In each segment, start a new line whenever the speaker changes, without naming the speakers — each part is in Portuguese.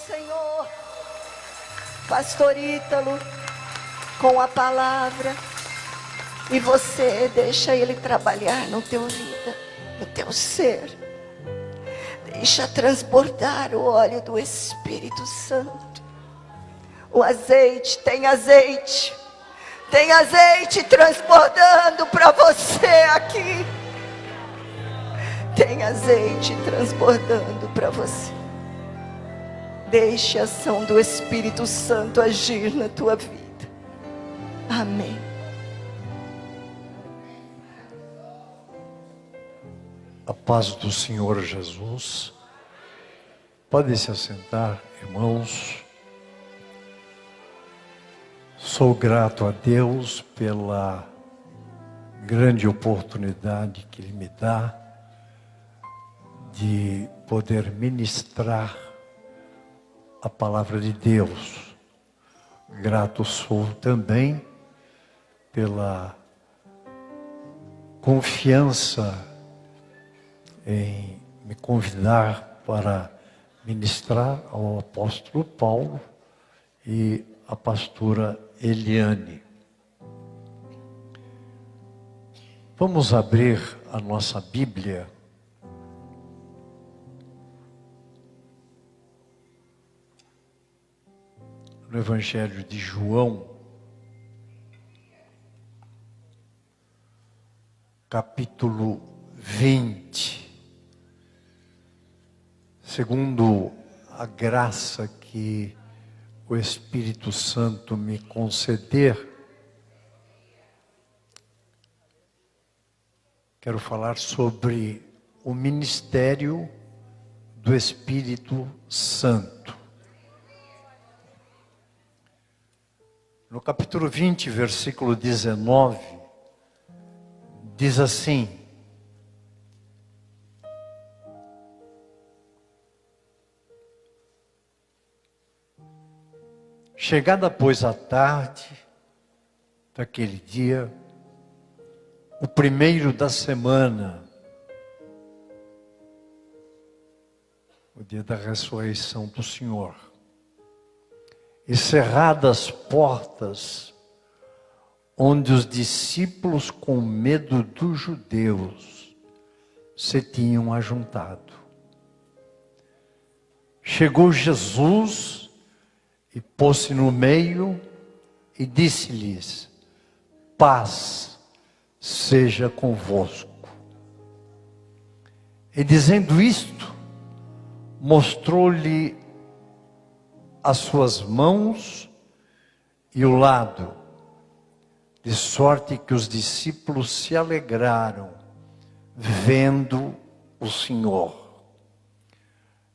Senhor, Pastor Ítalo, com a palavra. E você deixa Ele trabalhar no teu vida, no teu ser. Deixa transbordar o óleo do Espírito Santo. O azeite, tem azeite. Tem azeite transbordando para você aqui. Tem azeite transbordando para você. Deixe a ação do Espírito Santo agir na tua vida. Amém.
A paz do Senhor Jesus. Podem se assentar, irmãos. Sou grato a Deus pela grande oportunidade que Ele me dá de poder ministrar a palavra de Deus. Grato sou também pela confiança em me convidar para ministrar ao apóstolo Paulo e a pastora Eliane. Vamos abrir a nossa Bíblia no Evangelho de João, capítulo 20. Segundo a graça que o Espírito Santo me conceder, quero falar sobre o ministério do Espírito Santo. No capítulo 20, versículo 19, diz assim: chegada, pois, a tarde daquele dia, o primeiro da semana, o dia da ressurreição do Senhor, e cerradas as portas, onde os discípulos, com medo dos judeus, se tinham ajuntado. Chegou Jesus e pôs-se no meio e disse-lhes: paz seja convosco. E dizendo isto, mostrou-lhe as suas mãos e o lado, de sorte que os discípulos se alegraram, vendo o Senhor.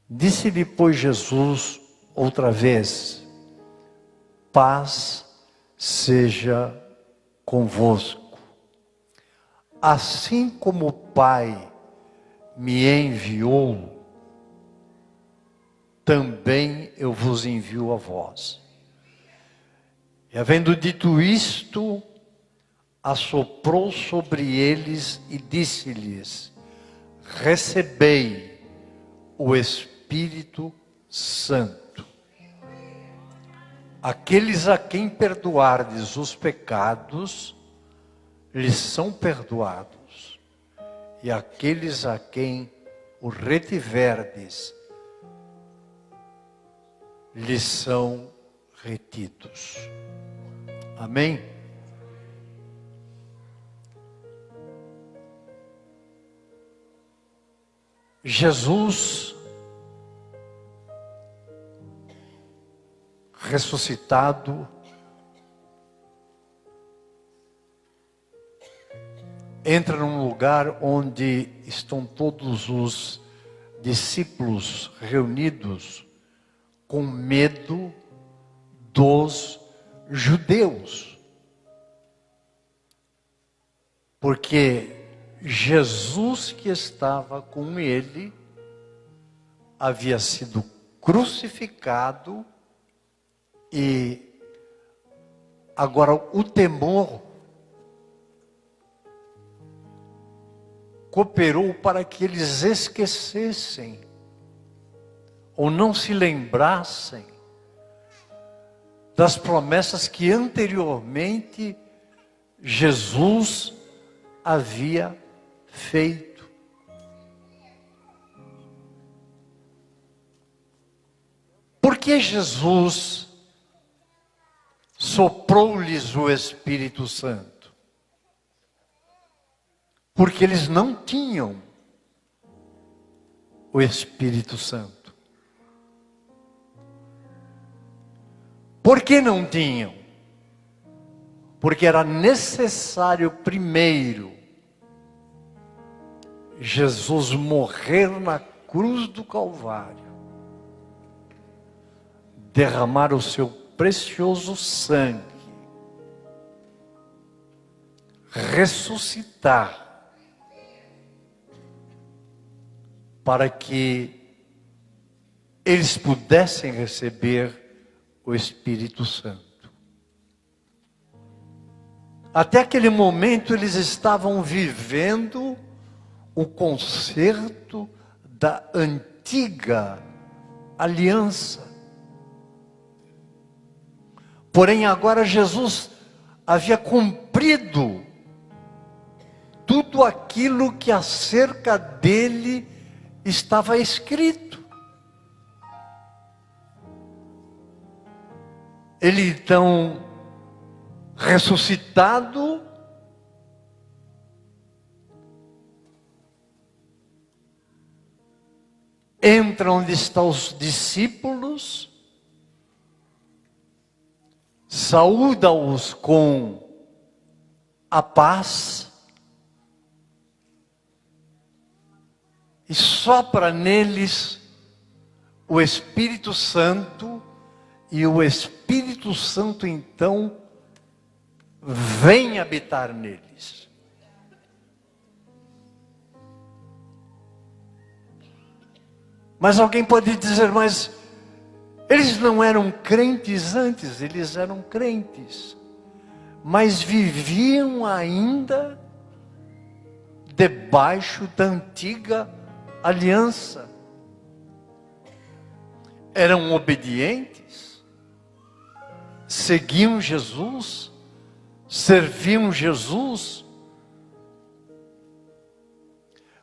Disse-lhe, pois, Jesus outra vez: paz seja convosco. Assim como o Pai me enviou, também eu vos envio a vós. E havendo dito isto, assoprou sobre eles e disse-lhes: recebei o Espírito Santo. Aqueles a quem perdoardes os pecados, lhes são perdoados. E aqueles a quem o retiverdes, lhes são retidos. Amém? Jesus ressuscitado entra num lugar onde estão todos os discípulos reunidos com medo dos judeus. Porque Jesus que estava com ele havia sido crucificado e agora o temor cooperou para que eles esquecessem ou não se lembrassem das promessas que anteriormente Jesus havia feito. Por que Jesus soprou-lhes o Espírito Santo? Porque eles não tinham o Espírito Santo. Por que não tinham? Porque era necessário primeiro Jesus morrer na cruz do Calvário, derramar o seu precioso sangue, ressuscitar, para que eles pudessem receber o Espírito Santo. Até aquele momento eles estavam vivendo o concerto da antiga aliança. Porém agora Jesus havia cumprido tudo aquilo que acerca dele estava escrito. Ele então, ressuscitado, entra onde estão os discípulos, saúda-os com a paz e sopra neles o Espírito Santo, e o Espírito Santo então vem habitar neles. Mas alguém pode dizer, mas eles não eram crentes antes? Eles eram crentes, mas viviam ainda debaixo da antiga aliança. Eram obedientes, seguiam Jesus, serviam Jesus.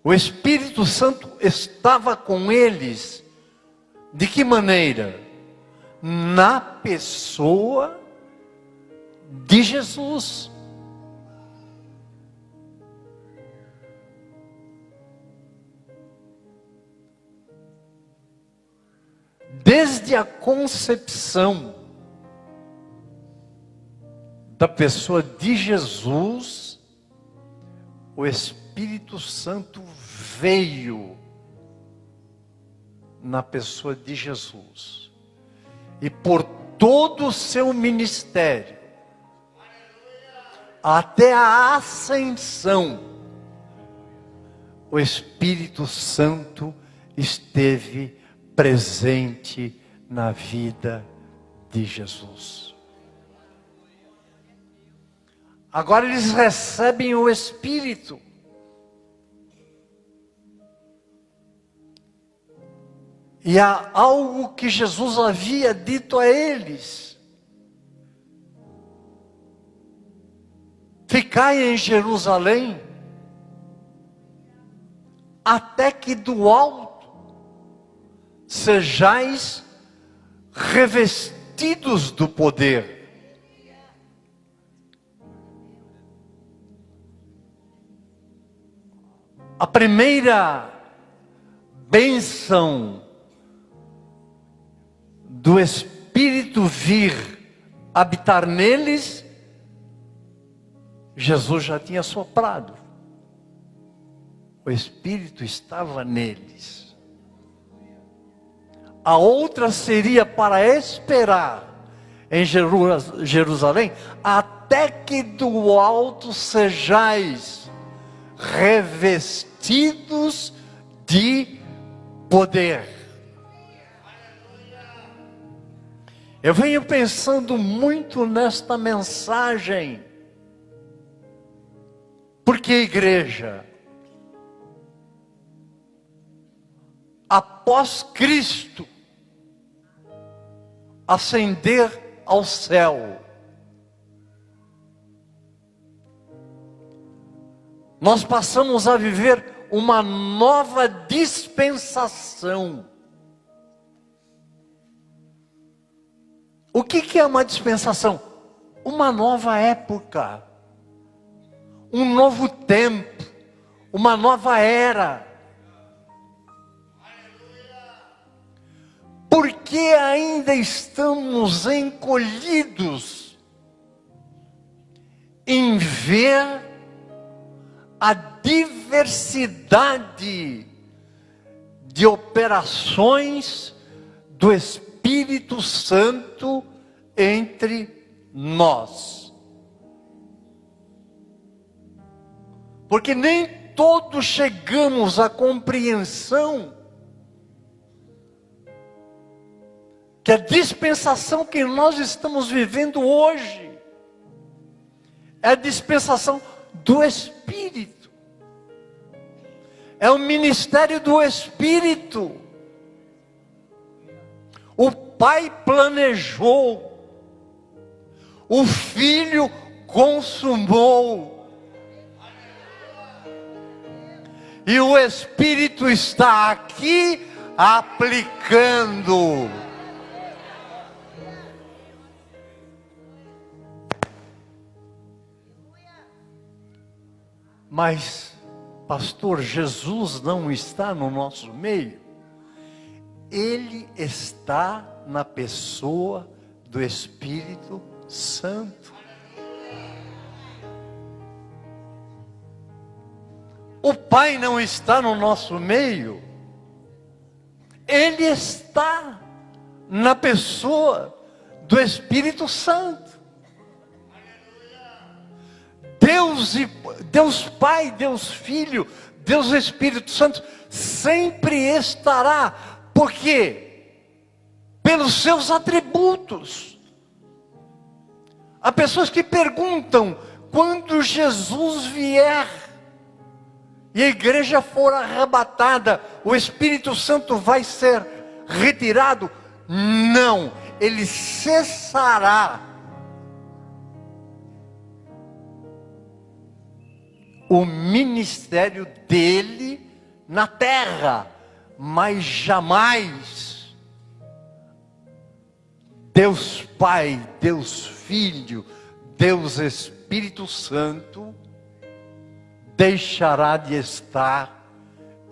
O Espírito Santo estava com eles. De que maneira? Na pessoa de Jesus. Desde a concepção da pessoa de Jesus, o Espírito Santo veio na pessoa de Jesus. E por todo o seu ministério, até a ascensão, o Espírito Santo esteve presente na vida de Jesus. Agora eles recebem o Espírito. E há algo que Jesus havia dito a eles: ficai em Jerusalém, até que do alto sejais revestidos do poder. A primeira bênção do Espírito vir habitar neles, Jesus já tinha soprado. O Espírito estava neles. A outra seria para esperar em Jerusalém, até que do alto sejais revestidos de poder. Eu venho pensando muito nesta mensagem, porque igreja, após Cristo, ascender ao céu. Nós passamos a viver uma nova dispensação. O que é uma dispensação? Uma nova época, um novo tempo, uma nova era. Porque ainda estamos encolhidos em ver a diversidade de operações do Espírito Santo entre nós. Porque nem todos chegamos à compreensão que a dispensação que nós estamos vivendo hoje é a dispensação do Espírito. É o ministério do Espírito. O Pai planejou, o Filho consumou, e o Espírito está aqui aplicando. Mas, pastor, Jesus não está no nosso meio. Ele está na pessoa do Espírito Santo. O Pai não está no nosso meio. Ele está na pessoa do Espírito Santo. Deus Pai, Deus Filho, Deus Espírito Santo sempre estará. Por quê? Pelos seus atributos. Há pessoas que perguntam: quando Jesus vier e a igreja for arrebatada, o Espírito Santo vai ser retirado? Não, ele cessará. O ministério dele na terra, mas jamais Deus Pai, Deus Filho, Deus Espírito Santo deixará de estar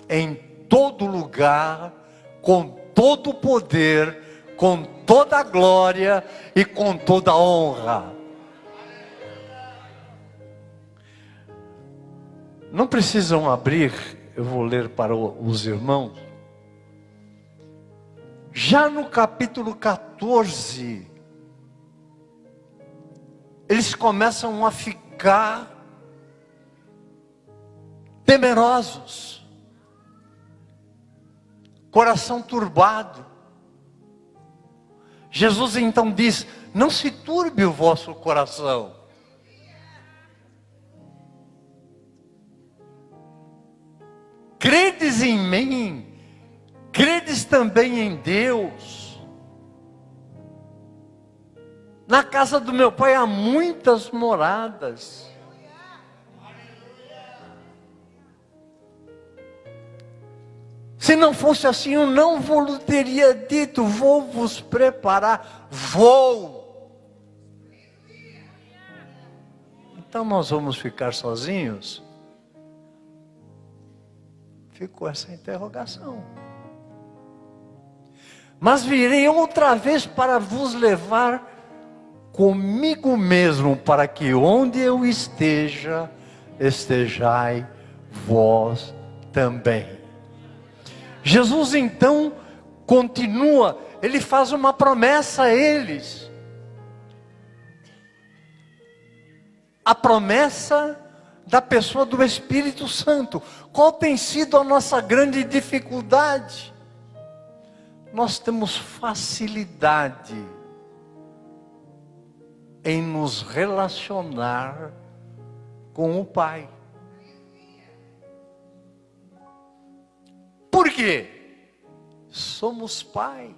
em todo lugar, com todo o poder, com toda a glória e com toda a honra. Não precisam abrir, eu vou ler para os irmãos. Já no capítulo 14, eles começam a ficar temerosos, coração turbado. Jesus então diz: não se turbe o vosso coração. Credes em mim, credes também em Deus. Na casa do meu Pai há muitas moradas. Se não fosse assim, eu não vos teria dito: vou vos preparar, vou. Então nós vamos ficar sozinhos? Ficou essa interrogação. Mas virei outra vez para vos levar comigo mesmo, para que onde eu esteja, estejai vós também. Jesus então continua, ele faz uma promessa a eles. A promessa da pessoa do Espírito Santo. Qual tem sido a nossa grande dificuldade? Nós temos facilidade em nos relacionar com o Pai. Por quê? Somos pai.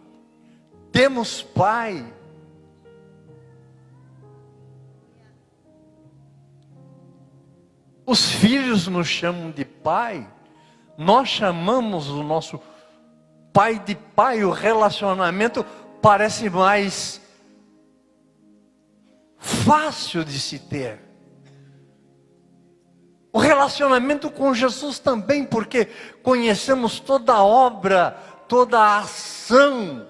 temos pai. Os filhos nos chamam de pai. Nós chamamos o nosso pai de pai. O relacionamento parece mais fácil de se ter. O relacionamento com Jesus também, porque conhecemos toda a obra, toda a ação,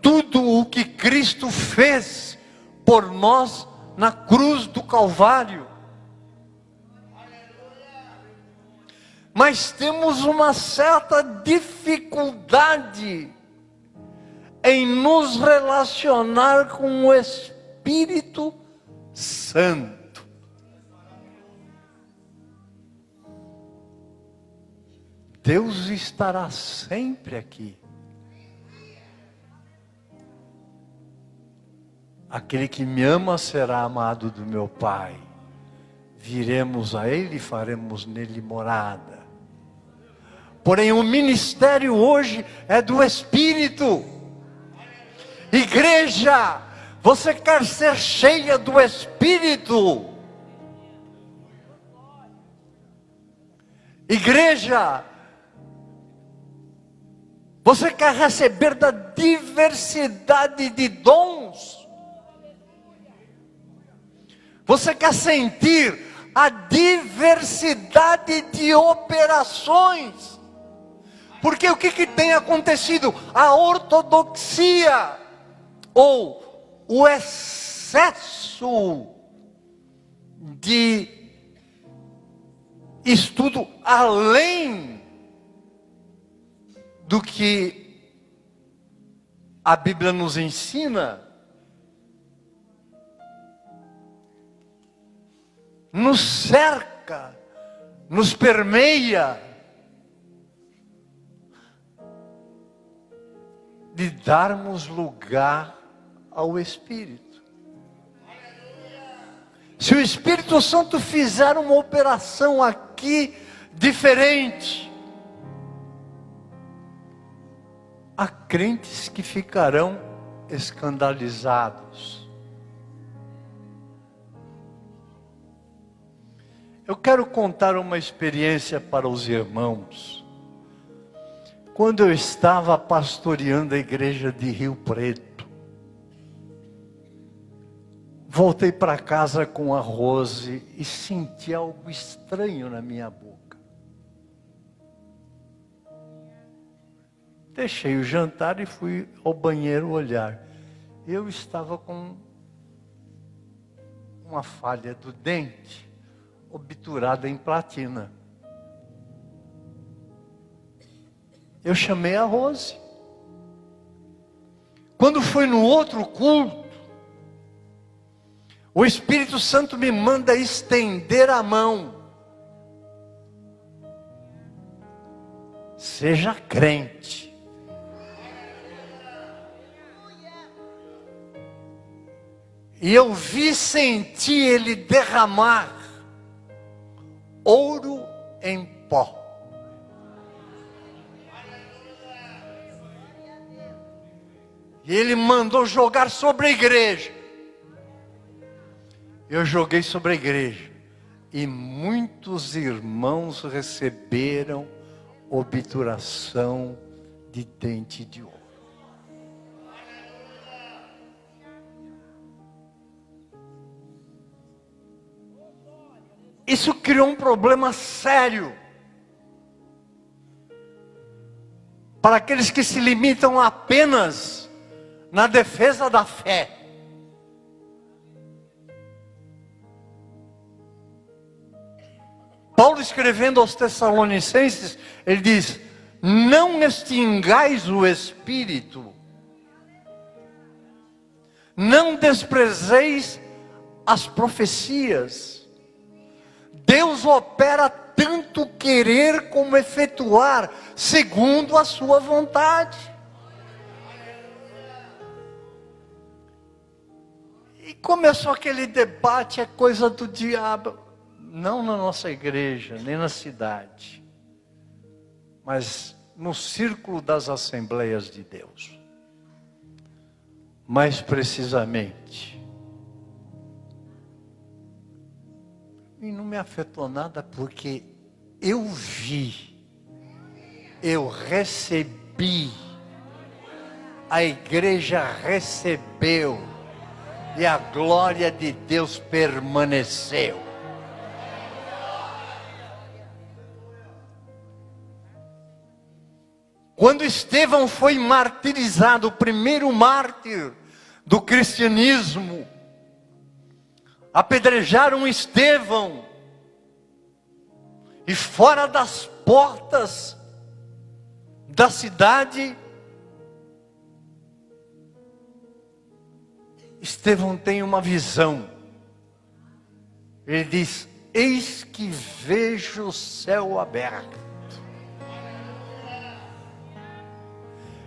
tudo o que Cristo fez por nós na cruz do Calvário. Mas temos uma certa dificuldade em nos relacionar com o Espírito Santo. Deus estará sempre aqui. Aquele que me ama será amado do meu Pai. Viremos a Ele e faremos nele morada. Porém, o ministério hoje é do Espírito. Igreja, você quer ser cheia do Espírito? Igreja, você quer receber da diversidade de dons? Você quer sentir a diversidade de operações? Porque o que tem acontecido? A ortodoxia, ou o excesso de estudo além do que a Bíblia nos ensina, nos cerca, nos permeia, de darmos lugar ao Espírito. Se o Espírito Santo fizer uma operação aqui diferente, há crentes que ficarão escandalizados. Eu quero contar uma experiência para os irmãos. Quando eu estava pastoreando a igreja de Rio Preto, voltei para casa com a Rose e senti algo estranho na minha boca. Deixei o jantar e fui ao banheiro olhar. Eu estava com uma falha do dente obturada em platina. Eu chamei a Rose. Quando foi no outro culto, o Espírito Santo me manda estender a mão. Seja crente. E eu senti ele derramar ouro em pó. E ele mandou jogar sobre a igreja. Eu joguei sobre a igreja. E muitos irmãos receberam obturação de dente de ouro. Isso criou um problema sério para aqueles que se limitam apenas na defesa da fé. Paulo, escrevendo aos Tessalonicenses, ele diz: não extingais o Espírito, não desprezeis as profecias. Deus opera tanto querer como efetuar, segundo a sua vontade. E começou aquele debate, é coisa do diabo. Não na nossa igreja, nem na cidade, mas no círculo das Assembleias de Deus. mais precisamente. E não me afetou nada porque eu vi, eu recebi, a igreja recebeu e a glória de Deus permaneceu. Quando Estevão foi martirizado, o primeiro mártir do cristianismo, apedrejaram Estevão, e fora das portas da cidade, Estevão tem uma visão. Ele diz: eis que vejo o céu aberto,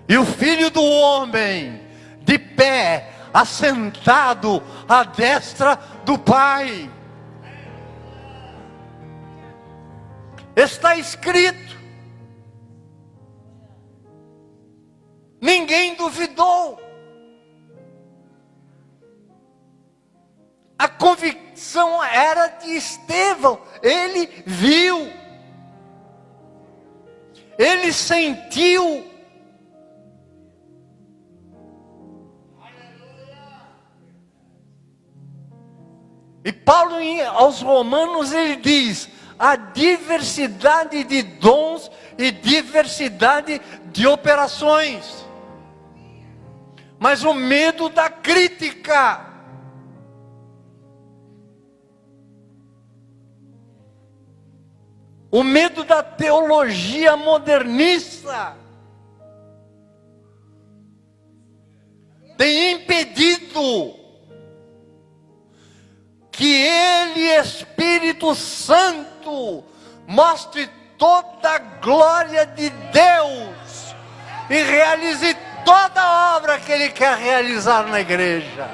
e o Filho do Homem de pé, assentado à destra do Pai. Está escrito. Ninguém duvidou. A convicção era de Estevão. Ele viu. Ele sentiu. E Paulo, aos Romanos, ele diz: a diversidade de dons e diversidade de operações, mas o medo da crítica, o medo da teologia modernista, tem impedido que Ele, Espírito Santo, mostre toda a glória de Deus e realize toda a obra que Ele quer realizar na igreja.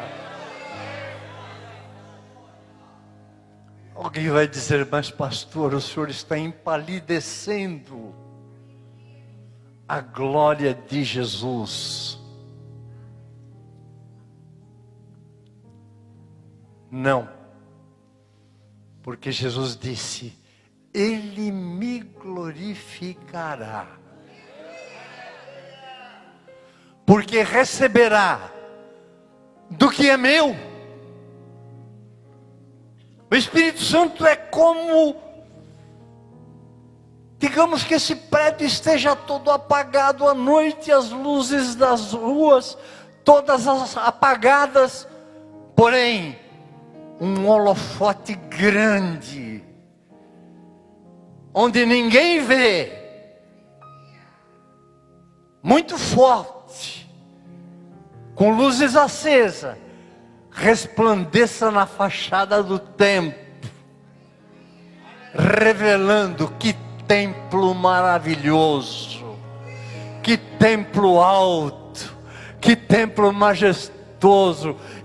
Alguém vai dizer: mas pastor, o senhor está empalidecendo a glória de Jesus. Não. Porque Jesus disse: Ele me glorificará. Porque receberá do que é meu. O Espírito Santo é como, digamos que esse prédio esteja todo apagado à noite, as luzes das ruas todas apagadas, porém um holofote grande, onde ninguém vê, muito forte, com luzes acesas, resplandeça na fachada do templo, revelando que templo maravilhoso, que templo alto, que templo majestoso.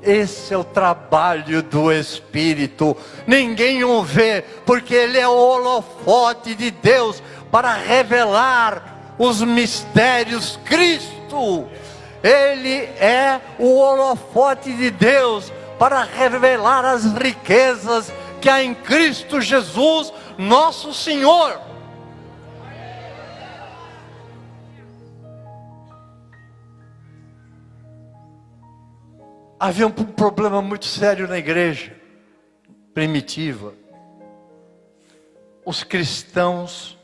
Esse é o trabalho do Espírito. Ninguém o vê, porque ele é o holofote de Deus para revelar os mistérios. Cristo, ele é o holofote de Deus para revelar as riquezas que há em Cristo Jesus, nosso Senhor. Havia um problema muito sério na igreja primitiva. Os cristãos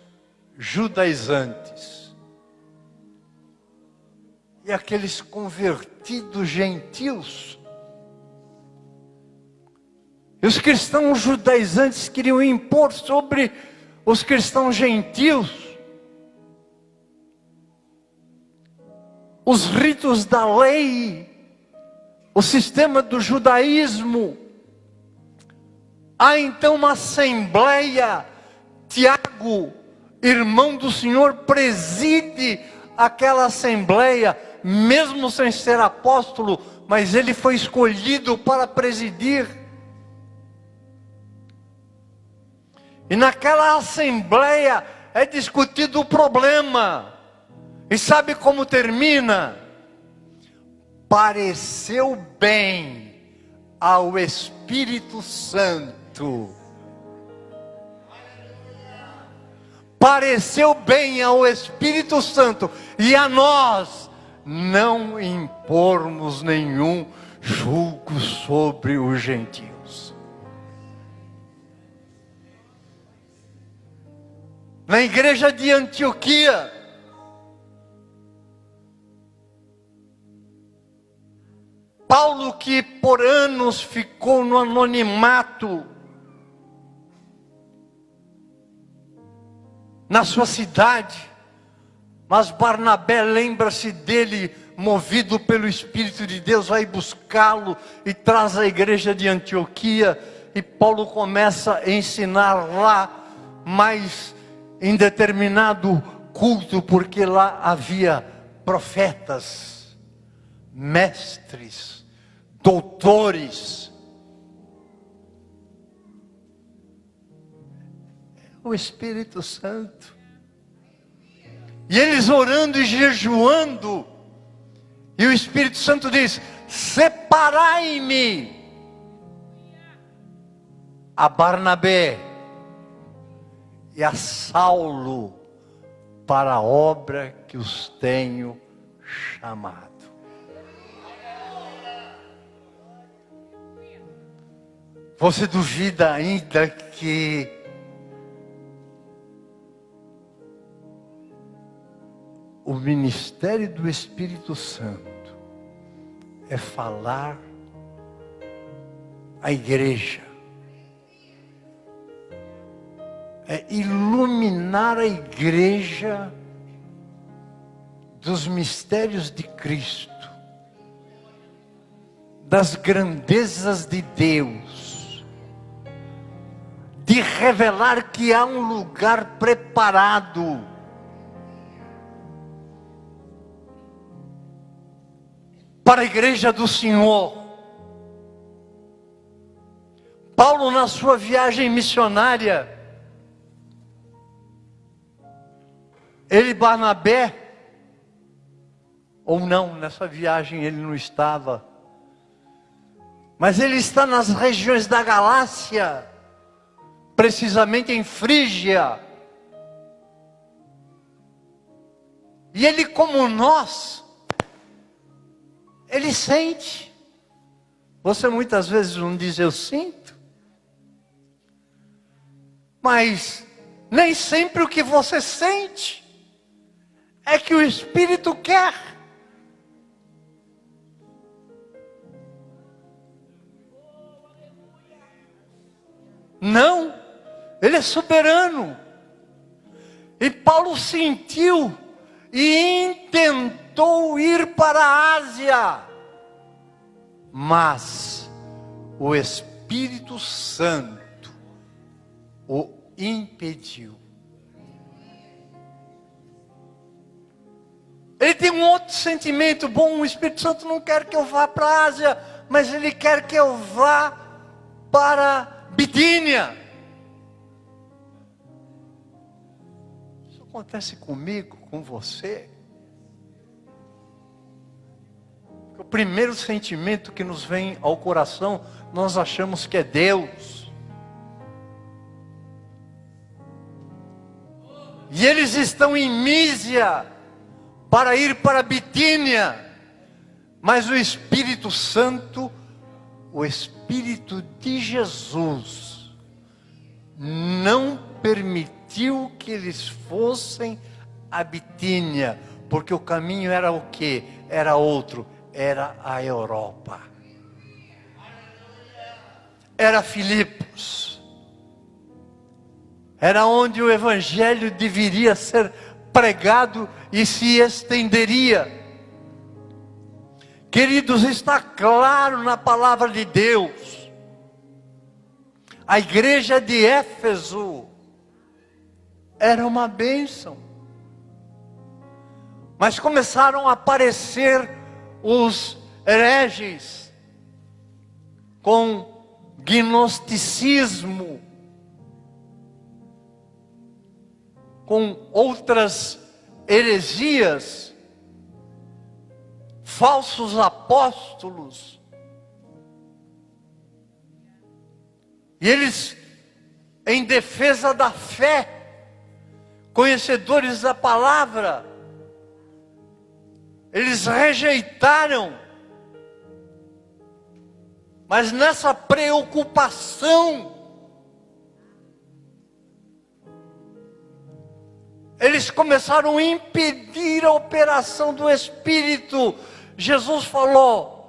judaizantes e aqueles convertidos gentios. E os cristãos judaizantes queriam impor sobre os cristãos gentios os ritos da lei, o sistema do judaísmo. Há então uma assembleia. Tiago, irmão do Senhor, preside aquela assembleia, mesmo sem ser apóstolo, mas ele foi escolhido para presidir. E naquela assembleia é discutido o problema. E sabe como termina? pareceu bem ao Espírito Santo. Pareceu bem ao Espírito Santo e a nós não impormos nenhum julgo sobre os gentios. Na igreja de Antioquia, Paulo, que por anos ficou no anonimato, na sua cidade, mas Barnabé lembra-se dele, movido pelo Espírito de Deus, vai buscá-lo e traz a igreja de Antioquia, e Paulo começa a ensinar lá, mas em determinado culto, porque lá havia profetas, mestres, doutores. O Espírito Santo. E eles orando e jejuando, e o Espírito Santo diz: separai-me a Barnabé e a Saulo para a obra que os tenho chamado. Você duvida ainda que o ministério do Espírito Santo é falar à igreja, é iluminar a igreja dos mistérios de Cristo, das grandezas de Deus, de revelar que há um lugar preparado para a igreja do Senhor. Paulo, na sua viagem missionária, ele e Barnabé, ou não, nessa viagem ele não estava, mas ele está nas regiões da Galácia, precisamente em Frígia, e ele, como nós, ele sente. Você muitas vezes não diz eu sinto, mas nem sempre o que você sente é que o Espírito quer. Não, ele é soberano. E Paulo sentiu e intentou ir para a Ásia, mas o Espírito Santo o impediu. Ele tem um outro sentimento bom. O Espírito Santo não quer que eu vá para a Ásia, mas ele quer que eu vá para Bitínia. Isso acontece comigo, com você. O primeiro sentimento que nos vem ao coração, nós achamos que é Deus. E eles estão em Mísia para ir para Bitínia, mas o Espírito Santo, o Espírito de Jesus, não permitiu que eles fossem a Bitínia, porque o caminho era o quê? Era outro, era a Europa, era Filipos, era onde o Evangelho deveria ser pregado e se estenderia. Queridos, está claro na palavra de Deus. A igreja de Éfeso era uma bênção, mas começaram a aparecer os hereges com gnosticismo, com outras heresias, falsos apóstolos. E eles, em defesa da fé, conhecedores da palavra, eles rejeitaram. Mas nessa preocupação, eles começaram a impedir a operação do Espírito. Jesus falou: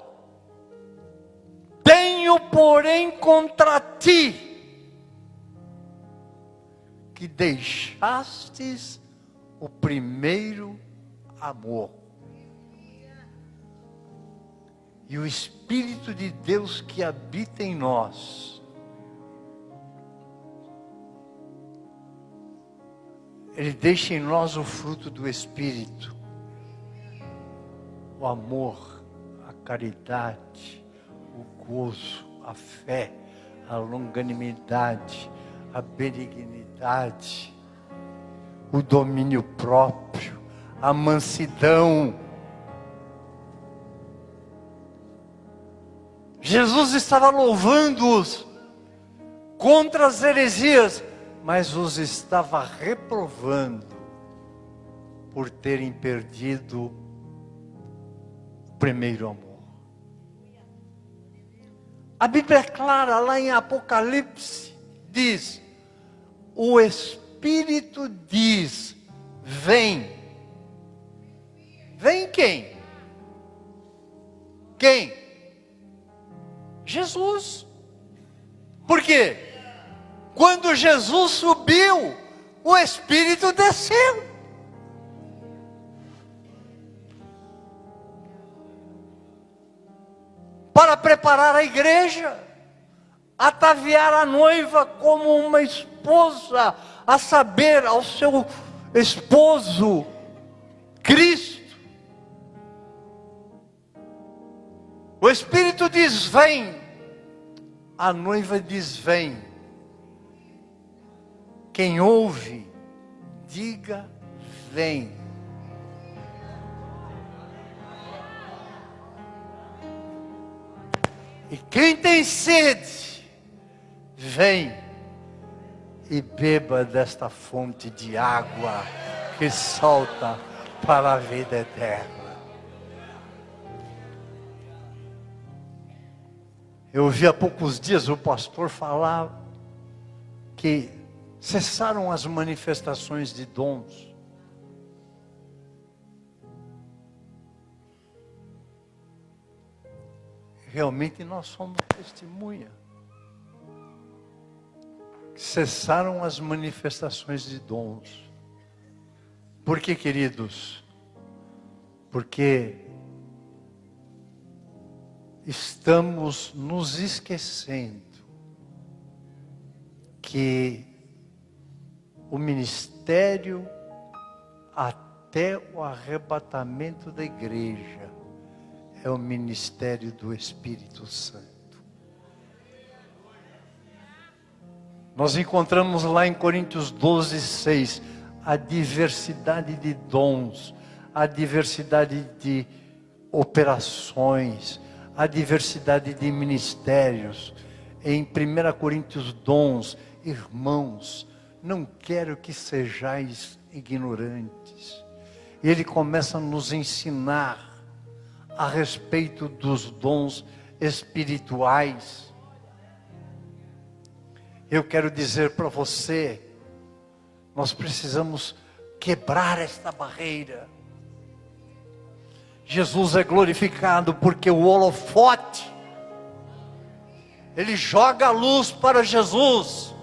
tenho, porém, contra ti, que deixastes o primeiro amor. E o Espírito de Deus que habita em nós, Ele deixa em nós o fruto do Espírito. O amor, a caridade, o gozo, a fé, a longanimidade, a benignidade, o domínio próprio, a mansidão. Jesus estava louvando-os contra as heresias, mas os estava reprovando por terem perdido o primeiro amor. A Bíblia é clara, lá em Apocalipse, diz: o Espírito diz, vem. Vem quem? Quem? Jesus. Por quê? Quando Jesus subiu, o Espírito desceu. Para preparar a igreja, ataviar a noiva como uma esposa, a saber, ao seu esposo, Cristo. O Espírito diz, vem. A noiva diz, vem. Quem ouve, diga, vem. E quem tem sede, vem e beba desta fonte de água que salta para a vida eterna. Eu ouvi há poucos dias o pastor falar que cessaram as manifestações de dons. Realmente nós somos testemunha. Cessaram as manifestações de dons. Por que, queridos? Porque estamos nos esquecendo que o ministério até o arrebatamento da igreja é o ministério do Espírito Santo. Nós encontramos lá em Coríntios 12, 6, a diversidade de dons, a diversidade de operações, a diversidade de ministérios. Em 1 Coríntios dons, irmãos, não quero que sejais ignorantes. Ele começa a nos ensinar a respeito dos dons espirituais. Eu quero dizer para você, nós precisamos quebrar esta barreira. Jesus é glorificado porque o holofote, ele joga a luz para Jesus.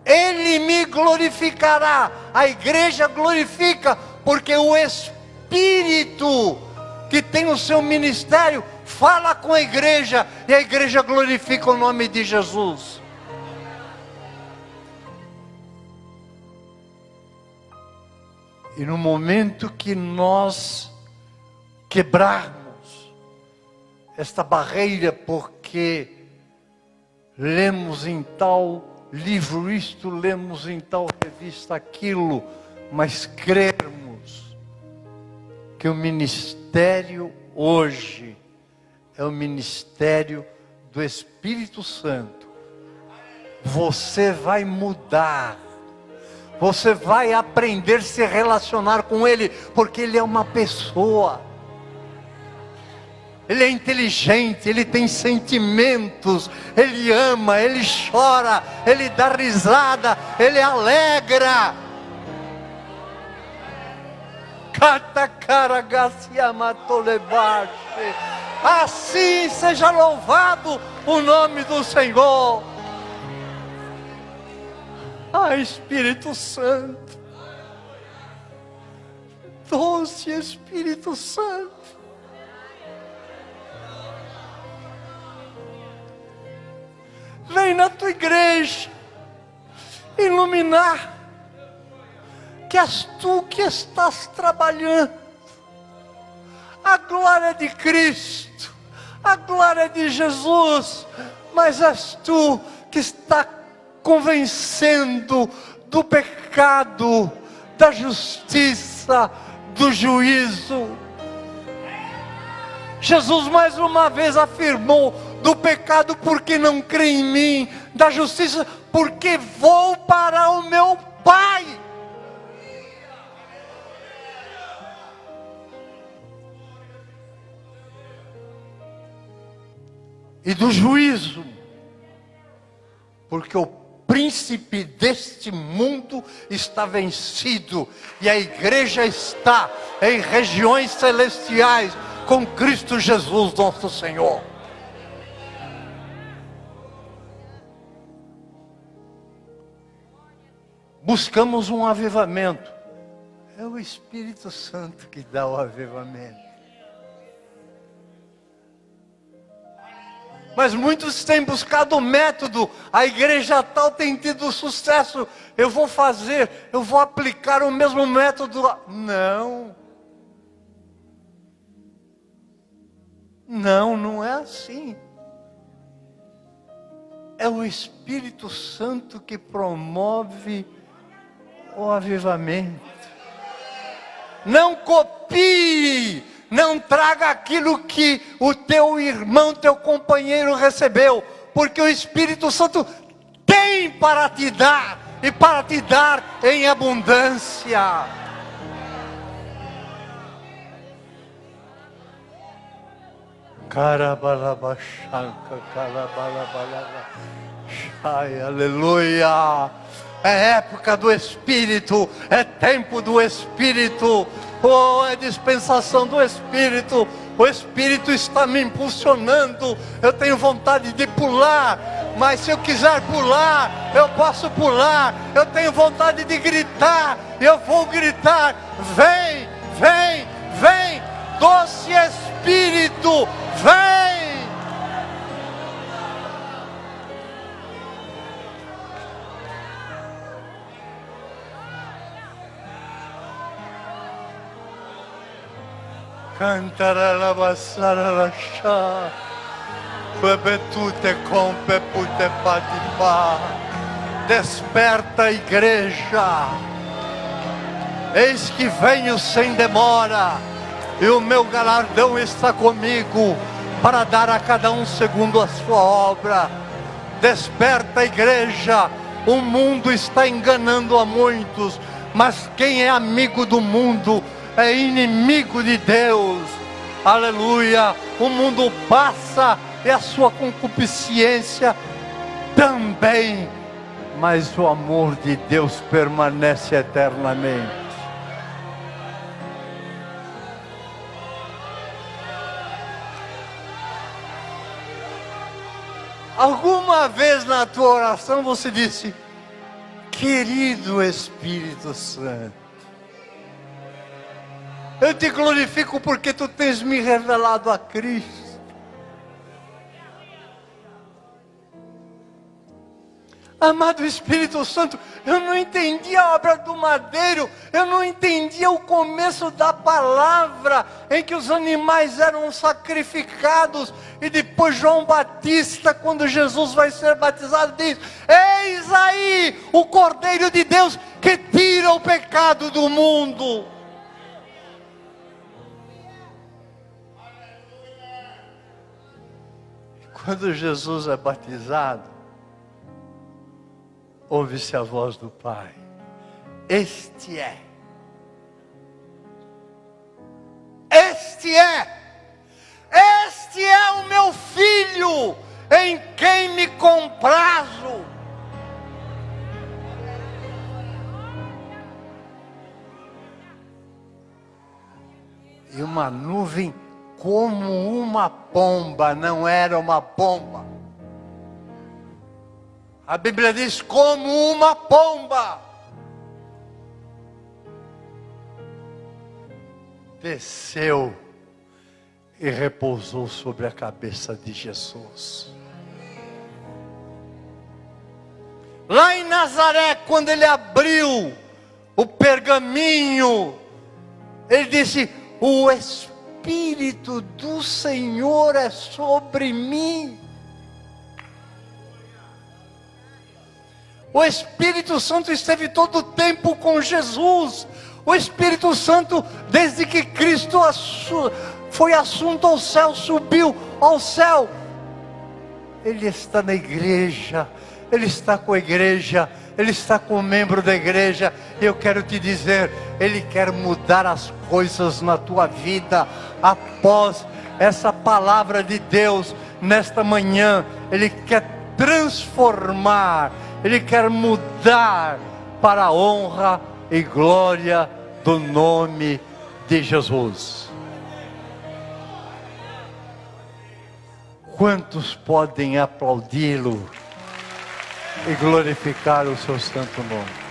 Ele me glorificará. A igreja glorifica porque o Espírito que tem o seu ministério fala com a igreja e a igreja glorifica o nome de Jesus. E no momento que nós quebrarmos esta barreira, porque lemos em tal livro isto, lemos em tal revista aquilo, mas crermos Porque o ministério hoje é o ministério do Espírito Santo. Você vai mudar. Você vai aprender a se relacionar com Ele, porque Ele é uma pessoa. Ele é inteligente, Ele tem sentimentos, Ele ama, Ele chora, Ele dá risada, Ele alegra. Assim seja louvado o nome do Senhor. Ah, Espírito Santo, doce Espírito Santo, vem na tua igreja iluminar, que és tu que estás trabalhando, a glória de Cristo, a glória de Jesus, mas és tu que está convencendo do pecado, da justiça, do juízo. Jesus mais uma vez afirmou: do pecado porque não crê em mim, da justiça porque vou para o meu Pai. E do juízo, porque o príncipe deste mundo está vencido, e a igreja está em regiões celestiais com Cristo Jesus nosso Senhor. Buscamos um avivamento. É o Espírito Santo que dá o avivamento. Mas muitos têm buscado o método. A igreja tal tem tido sucesso. Eu vou aplicar o mesmo método. Não. Não é assim. É o Espírito Santo que promove o avivamento. Não copie. Não traga aquilo que o teu irmão, teu companheiro recebeu, porque o Espírito Santo tem para te dar, e para te dar em abundância. Aleluia. É época do Espírito, é tempo do Espírito. Oh, é dispensação do Espírito. O Espírito está me impulsionando. Eu tenho vontade de pular, mas se eu quiser pular, eu posso pular. Eu tenho vontade de gritar, eu vou gritar. Vem, vem, vem, doce Espírito, vem. Cantare la bassara lascia, bebetute compe pute patipa. Desperta, igreja. Eis que venho sem demora, e o meu galardão está comigo, para dar a cada um segundo a sua obra. Desperta, igreja. O mundo está enganando a muitos, mas quem é amigo do mundo é inimigo de Deus. Aleluia. O mundo passa e a sua concupiscência também, mas o amor de Deus permanece eternamente. Alguma vez na tua oração você disse: querido Espírito Santo, eu te glorifico porque tu tens me revelado a Cristo. Amado Espírito Santo, eu não entendi a obra do madeiro, eu não entendi o começo da palavra, em que os animais eram sacrificados, e depois João Batista, quando Jesus vai ser batizado, diz: eis aí o Cordeiro de Deus que tira o pecado do mundo. Quando Jesus é batizado, ouve-se a voz do Pai. Este é o meu filho, em quem me comprazo. E uma nuvem como uma pomba, não era uma pomba. A Bíblia diz como uma pomba. Desceu e repousou sobre a cabeça de Jesus. Lá em Nazaré, quando ele abriu o pergaminho, ele disse: o Espírito do Senhor é sobre mim. O Espírito Santo esteve todo o tempo com Jesus. O Espírito Santo, desde que Cristo foi assunto ao céu, subiu ao céu, Ele está na igreja, Ele está com a igreja, Ele está com o membro da igreja. Eu quero te dizer, Ele quer mudar as coisas na tua vida. Após essa palavra de Deus, nesta manhã, Ele quer transformar, Ele quer mudar para a honra e glória do nome de Jesus. Quantos podem aplaudi-lo e glorificar o seu santo nome?